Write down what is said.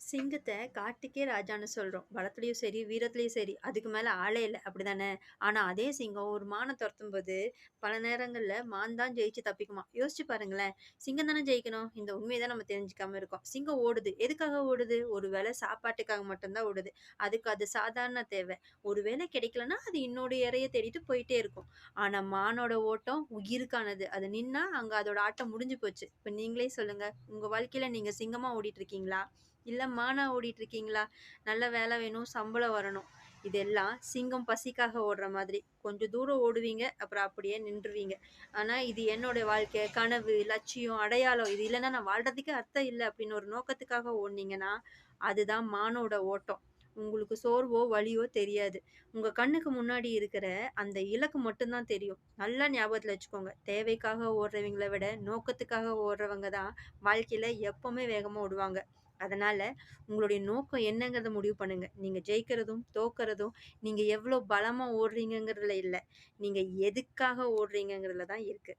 சிங்கத்த காட்டுக்கே ராஜான்னு சொல்றோம். பலத்துலயும் சரி, வீரத்திலயும் சரி. அதுக்கு மேல ஆளே இல்ல. அப்படிதானே? ஆனா அதே சிங்கம் ஒரு மான தொரத்தும்போது, பல நேரங்கள்ல மான் தான் ஜெயிச்சு தப்பிக்குமாம். யோசிச்சு பாருங்களேன். சிங்கம் தானே ஜெயிக்கணும். இந்த உண்மைய தான் நம்ம தெரிஞ்சுக்காம இருக்கோம். சிங்கம் ஓடுது. எதுக்காக ஓடுது? ஒரு வேள சாப்பாட்டுக்காக மட்டும் தான் ஓடுது. அதுக்கு அது சாதாரண தேவை. ஒரு வேள கிடைக்கலன்னா, அது இன்னொரு இரைய தேடிட்டு போயிட்டே இருக்கும். ஆனா மானோட ஓட்டம் உயிருக்கானது. அது நின்னா, அங்க அதோட ஆட்டம் முடிஞ்சு போச்சு. இப்ப நீங்களே சொல்லுங்க. உங்க வாழ்க்கையில நீங்க சிங்கமா ஓடிட்டு இருக்கீங்களா? இல்ல மானா ஓடிட்டு இருக்கீங்களா? நல்ல வேலை வேணும், சம்பளம் வரணும். இதெல்லாம் சிங்கம் பசிக்காக ஓடுற மாதிரி. கொஞ்சம் தூரம் ஓடுவீங்க, அப்புறம் அப்படியே நின்றுவீங்க. ஆனா இது என்னோட வாழ்க்கை, கனவு, லட்சியம், அடையாளம். இது இல்லன்னா நான் வாழ்றதுக்கே அர்த்தம் இல்ல அப்படின்னு ஒரு நோக்கத்துக்காக ஓடுனீங்கன்னா, அதுதான் மானோட ஓட்டம். உங்களுக்கு சோர்வோ, வலியோ தெரியாது. உங்க கண்ணுக்கு முன்னாடி இருக்கிற அந்த இலக்கு மட்டும் தான் தெரியும். நல்லா ஞாபகத்துல வச்சுக்கோங்க. தேவைக்காக ஓடுறவங்கள விட, நோக்கத்துக்காக ஓடுறவங்க தான் வாழ்க்கையில எப்பவுமே வேகமா ஓடுவாங்க. அதனால உங்களுடைய நோக்கம் என்னங்கிறத முடிவு பண்ணுங்க. நீங்க ஜெயிக்கிறதும், தோற்கறதும், நீங்க எவ்ளோ பலமா ஓடுறீங்கங்கிறதுல இல்ல. நீங்க எதுக்காக ஓடுறீங்கங்கிறதுல தான் இருக்கு.